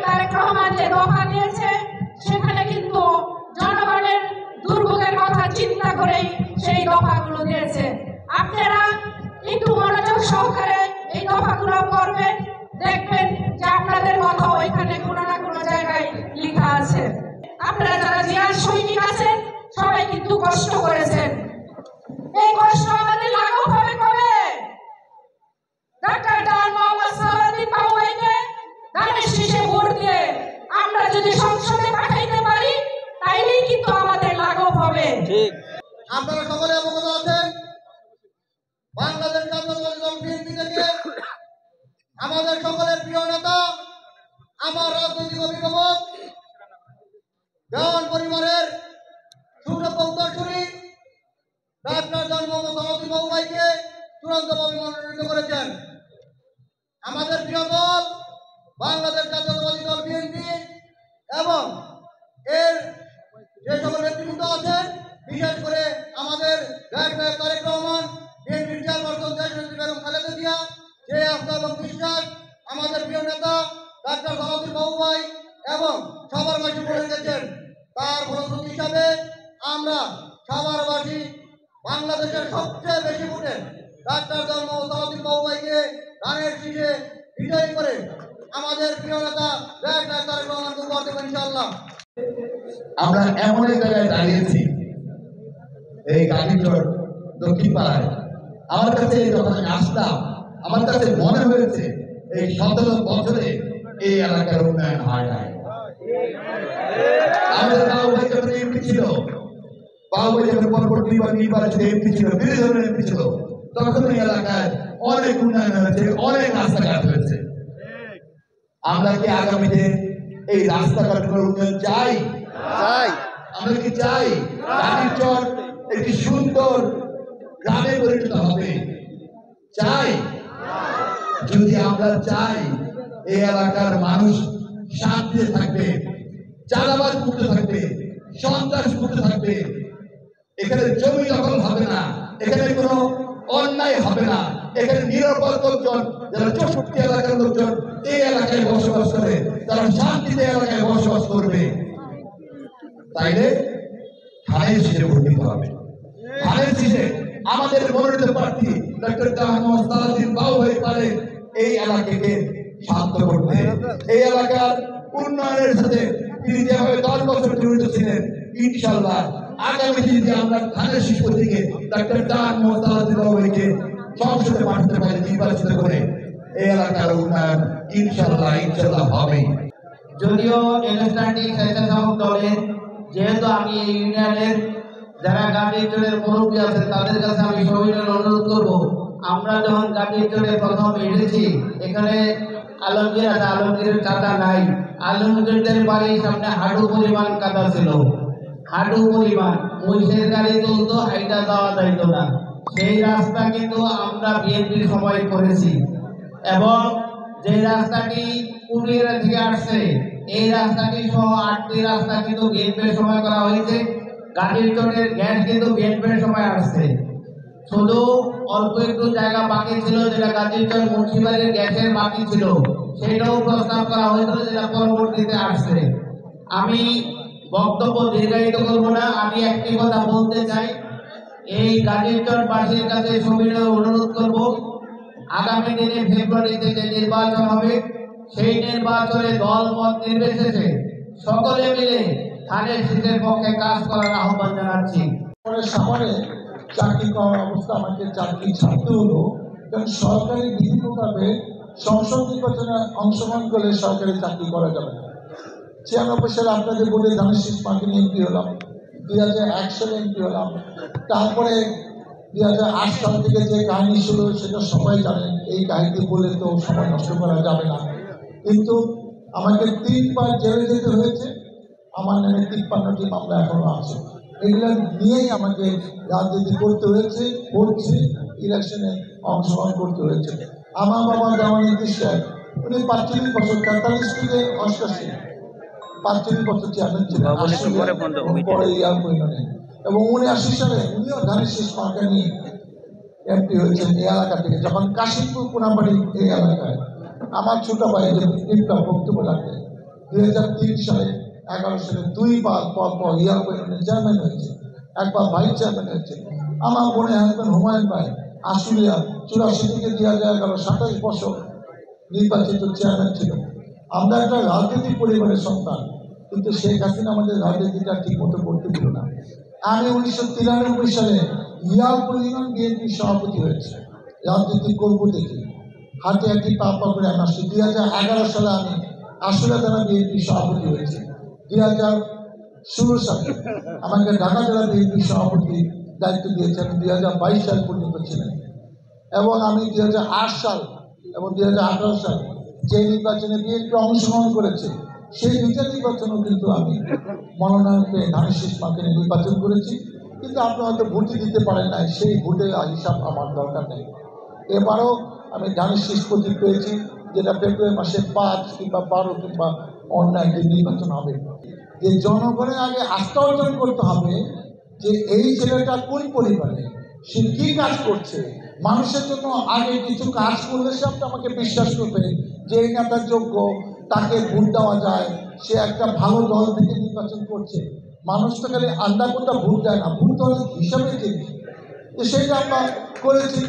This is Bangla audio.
তারেক রহমান যে দফা দিয়েছে সেখানে কিন্তু জনগণের দুর্ভোগের কথা চিন্তা করেই সেই দফাগুলো দিয়েছে। আপনারা একটু মনোযোগ সহকারে এই দফাগুলো পড়বেন, দেখবেন যে আপনাদের কথা ওইখানে কোনো না কোনো জায়গায় লেখা আছে। আপনারা যারা জিয়ার সৈনিক আছেন সবাই কিন্তু কষ্ট করেছেন, এই কষ্ট আমাদের লাঘব হবে কবে? ডাক্তার ডান মোহাম্মদ সালাউদ্দিন বাবু ভাইকে ধানের শীষে ভোট দিয়ে আমরা যদি সংসদে পাঠাইতে পারি তাইলেই কিন্তু আমাদের লাঘব হবে। ঠিক। আপনারা সকলে অবগত আছেন, বাংলাদেশ জাতীয়তাবাদী দল বিএনপি থেকে আমাদের সকলের প্রিয় নেতা, আমার রাজনৈতিক অভিভাবক, দেওয়ান পরিবারের সুযোগ্য উত্তরসূরি ডাক্তার ডান মোহাম্মদ সালাউদ্দিন বাবু ভাইকে চূড়ান্তভাবে মনোনীত করেছেন। আমাদের প্রিয় দল বাংলাদেশ জাতীয়তাবাদী দল বিএনপি এবং এর যে সকল নেতৃবৃন্দ আছেন, বিশেষ করে আমাদের তারেক রহমান, বিএনপির চেয়ারপারসন দেশনেত্রী বেগম খালেদা জিয়া, যে আস্থা এবং বিশ্বাস আমাদের প্রিয় নেতা ডাক্তার সালাউদ্দিন বাবু ভাই এবং সাভারবাসী বলে গেছেন, তার ফলশ্রুতি হিসাবে আমরা সাভারবাসী বাংলাদেশের সবচেয়ে বেশি ভোটে ডাক্তার সালাউদ্দিন বাবু ভাইকে ধানের শীষে বিজয়ী করে আমাদের প্রিয় নেতা ডাক্তার তারেক রহমানকে উপহার দেবেন ইনশাআল্লাহ। আমরা এমন এক জায়গায় দাঁড়িয়েছি, এই গাজীপুর দক্ষিণ পাড়ায়। আমার কাছে যখন আমি আসলাম, আমার কাছে মনে হয়েছে এই 17 বছরে এই এলাকার উন্নয়ন হয় নাই। আমাদের বাবু ভাই যখন এমপি ছিল, বাবু ভাই যখন পরপর 2 বার নির্বাচিত এমপি ছিল, বিরোধী দলের এমপি ছিল, তখন এই এলাকায় অনেক উন্নয়ন হয়েছে, অনেক রাস্তাঘাট হয়েছে। আমরা কি আগামীতে এই রাস্তাঘাটগুলোর উন্নয়ন চাই? আমরা কি চাই গাজীপুর একটি সুন্দর গ্রামে পরিণত হবে? চাই? যদি আমরা চাই এই এলাকার মানুষ শান্তিতে থাকবে, চাঁদাবাজ মুক্ত থাকবে, সন্ত্রাস মুক্ত থাকবে, এখানে জমি দখল হবে না, এখানে কোনো অন্যায় হবে না, এখানে নিরাপদ লোকজন যারা 64 এলাকার লোকজন এই এলাকায় বসবাস করে তারা শান্তিতে এলাকায় বসবাস করবে, তাইলে ধানের শীষে ভোট দিতে হবে। ধানের শীষে আমাদের মনোনীত প্রার্থী ডাক্তার মোহাম্মদ সালাউদ্দিন বাবু ভাই পারে এই এলাকাকে শান্ত করতে, এই এলাকার উন্নয়নের সাথে তিনি যেভাবে 10 বছর জড়িত ছিলেন, ইনশাআল্লাহ আগামী দিনে আমরা ধানের শীষ প্রতীকে ডাক্তার মোহাম্মদ সালাউদ্দিন বাবু ভাইকে সংসদে পাঠাতে পারি নির্বাচিত করে এই এলাকার উন্নয়ন ইনশাআল্লাহ হবে। যদিও অনুষ্ঠানটি স্বেচ্ছাসেবক দলের, যেহেতু আমি এই ইউনিয়নের যারা গাজীপুরের মুরব্বী আছে তাদের কাছে আমি সবিনয় অনুরোধ করব, আমরা যখন গাজীপুরে প্রথম এসেছি এখানে আলমগীর আছে, আলমগীরের কাদা নাই, আলমগীরদের বাড়ির সামনে হাঁটু পরিমাণ কাদা ছিল, হাঁটু পরিমাণ, মহিষের গাড়ি চলতো, হাইটা যাওয়া যাইতো না। সেই রাস্তা কিন্তু আমরা বিএনপির সময় করেছি এবং যে রাস্তাটি কুমিরা থেকে আসছে এই রাস্তাটি সহ 8টি রাস্তা কিন্তু বিএনপির সময় করা হয়েছে। গাজীপুরের গ্যাস কিন্তু বিএনপির সময় আসছে, শুধু অল্প একটু জায়গা বাকি ছিল যেটা গাজীপুর মুন্সিপালিটির গ্যাসের বাকি ছিল, সেটাও প্রস্তাব করা হয়েছিল যেটা পরবর্তীতে আসছে। আমি বক্তব্য দীর্ঘায়িত করব না, আমি একটি কথা বলতে চাই, এই গাজীপুরবাসীর কাছে সবিনয় অনুরোধ করব, আগামী দিনে ফেব্রুয়ারিতে যে নির্বাচন হবে সেই নির্বাচনে দল মত নির্বিশেষে সকলে মিলে ধানের শীষের পক্ষে কাজ করার আহ্বান জানাচ্ছি। সামনে চাকরি করার অবস্থা, আমাকে চাকরি ছাড়তে হলো, কারণ সরকারি বিধি মোতাবেক সংসদ নির্বাচনে অংশগ্রহণ করলে সরকারি চাকরি করা যাবে না। 96 সালে আপনাদের বোর্ডে ধানের শীষ পার্টি এমপি হলাম, 2001 সালে এমপি হলাম, তারপরে 2008 সাল থেকে যে কাহিনী শুরু সেটা সবাই জানেন, এই কাহিনী বলে তো সময় নষ্ট করা যাবে না। কিন্তু আমাকে 3 বার জেলে যেতে হয়েছে, আমার নামে 53টি মামলা এখনো আছে, এগুলো নিয়েই আমাকে রাজনীতি করতে হয়েছে, করছে, ইলেকশনে অংশগ্রহণ করতে হয়েছে। আমার বাবা দেওয়ান সাহেব, উনি 45 বছর, 43 থেকে 88, 45 বছর চেয়ারম্যান ছিলেন, পরে ইয়ার পরিমাণে, এবং 79 সালে উনিও ধানের শীষ মার্কা নিয়ে এমপি হয়েছেন এই এলাকা থেকে, যখন কাশিমপুর কোনাবাড়ি এই এলাকায় আমার ছোট ভাই যে বিপ্লব বক্তব্য রাখে 2003 সালে 11 সালে 2 বার পর ইয়াব ইউনিয়নের চেয়ারম্যান হয়েছে, একবার ভাইস চেয়ারম্যান হয়েছে। আমার বোনের হাজবেন্ড হুমায়ুন ভাই আশুলিয়া 84 থেকে 2011 27 বছর নির্বাচিত চেয়ারম্যান ছিল। আমরা একটা রাজনৈতিক পরিবারের সন্তান, কিন্তু শেখ হাসিনা আমাদের রাজনীতিটা ঠিক মতো করতে দিল না। আমি 1993 সালে ইয়ারপুর ইউনিয়ন বিএনপির সভাপতি হয়েছে, রাজনীতি করবো দেখি হাতে হাঁটি পা করে আমি আসছি। 2011 সালে আমি আশুলিয়া জেলা বিএনপির সভাপতি হয়েছি। 2016 সালে আমাকে ঢাকা জেলা বিএনপির সভাপতি দায়িত্ব দিয়েছেন, 2022 সাল পর্যন্ত ছিলেন। এবং আমি 2008 সাল এবং 2018 সাল যে নির্বাচনে বিএনপি অংশগ্রহণ করেছে সেই দুইটা নির্বাচনও কিন্তু আমি মনোনয়ন পেয়ে ধানের শীষ মার্কে নির্বাচন করেছি। কিন্তু আপনি হয়তো ভোটই দিতে পারেন নাই, সেই ভোটের হিসাব আমার দরকার নেই। এবারও আমি ধানের শীষ প্রতীক পেয়েছি, যেটা ফেব্রুয়ারি মাসে 5 কিংবা 12 কিংবা অন্য একদিন নির্বাচন হবে। যে জনগণের আগে আস্থা অর্জন করতে হবে যে এই ছেলেটা কোন পরিবারে, সে কি কাজ করছে, মানুষের জন্য আগে কিছু কাজ করলে সে আপনি আমাকে বিশ্বাস করবে যে এই নেতা যোগ্য, তাকে ভোট দেওয়া যায়, সে একটা ভালো দল থেকে নির্বাচন করছে। মানুষ তো খালি আন্ডা কোনটা ভোট দেয় না, ভোট দলের হিসাবে জিনিস, তো সেটা আমরা করেছি।